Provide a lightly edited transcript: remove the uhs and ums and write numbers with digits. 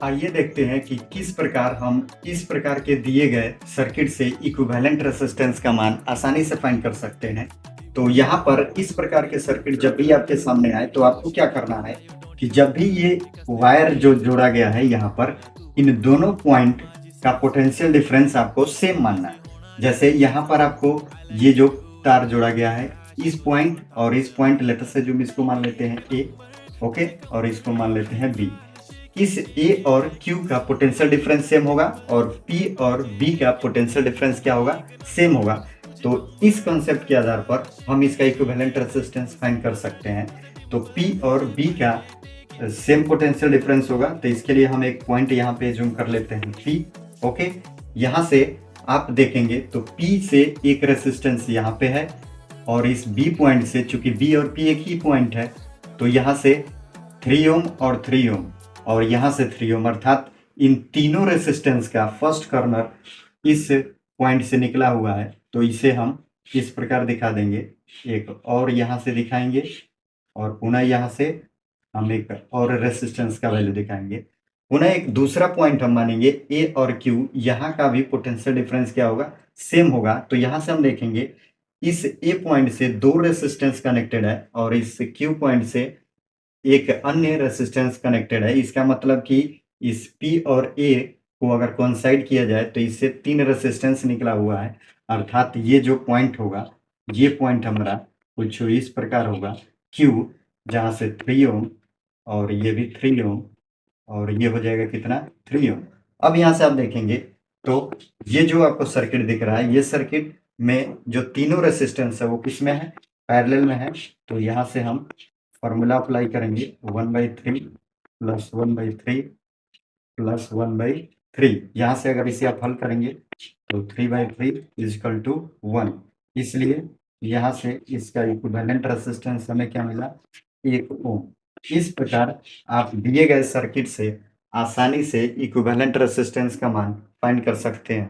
आइए देखते हैं कि किस प्रकार हम इस प्रकार के दिए गए सर्किट से इक्विवेलेंट रेजिस्टेंस का मान आसानी से फाइंड कर सकते हैं। तो यहाँ पर इस प्रकार के सर्किट जब भी आपके सामने आए तो आपको क्या करना है कि जब भी ये वायर जो जोड़ा गया है यहाँ पर, इन दोनों पॉइंट का पोटेंशियल डिफरेंस आपको सेम मानना है। जैसे यहाँ पर आपको ये जो तार जोड़ा गया है, इस पॉइंट और इस पॉइंट लेटर से जो इसको मान लेते हैं ए, ओके, और इसको मान लेते हैं बी। इस ए और क्यू का पोटेंशियल डिफरेंस सेम होगा और पी और बी का पोटेंशियल डिफरेंस क्या होगा, सेम होगा। तो इस कॉन्सेप्ट के आधार पर हम इसका इक्विवेलेंट रेजिस्टेंस फाइंड कर सकते हैं। तो पी और बी का सेम पोटेंशियल डिफरेंस होगा, तो इसके लिए हम एक पॉइंट यहाँ पे जूम कर लेते हैं पी, ओके। यहाँ से आप देखेंगे तो पी से एक रेजिस्टेंस यहाँ पे है और इस बी पॉइंट से, चूंकि बी और पी एक ही पॉइंट है, तो यहाँ से 3 ओम और 3 ओम और यहाँ से 3 ओम, अर्थात इन तीनों रेजिस्टेंस का फर्स्ट कॉर्नर इस पॉइंट से निकला हुआ है। तो इसे हम इस प्रकार दिखा देंगे, एक और यहाँ से दिखाएंगे और पुनः यहाँ से हम एक और रेजिस्टेंस का वैल्यू दिखाएंगे। पुनः एक दूसरा पॉइंट हम मानेंगे ए और क्यू, यहाँ का भी पोटेंशियल डिफरेंस क्या होगा, सेम होगा। तो यहाँ से हम देखेंगे इस ए पॉइंट से 2 रेजिस्टेंस कनेक्टेड है और इस क्यू पॉइंट से एक अन्य रेजिस्टेंस कनेक्टेड है। इसका मतलब कि इस P और A को अगर कोइंसाइड किया जाए तो इससे 3 रेजिस्टेंस निकला हुआ है। अर्थात ये जो पॉइंट होगा, ये पॉइंट हमारा कुछ इस प्रकार होगा Q, जहाँ से 3 ओम और ये भी 3 ओम और ये हो जाएगा कितना, 3 ओम। अब यहाँ से आप देखेंगे तो ये जो आपको सर्किट दिख रहा है, ये सर्किट में जो तीनों रेजिस्टेंस है वो किस में है, पैरेलल में है। तो यहाँ से हम फॉर्मूला अप्लाई करेंगे 1/3 प्लस 1/3 प्लस 1/3। यहाँ से अगर इसे आप हल करेंगे तो 3/3 इजिकल टू 1। इसलिए यहाँ से इसका इक्विवेलेंट रेजिस्टेंस हमें क्या मिला, 1 ओम। इस प्रकार आप दिए गए सर्किट से आसानी से इक्विवेलेंट रेजिस्टेंस का मान फाइंड कर सकते हैं।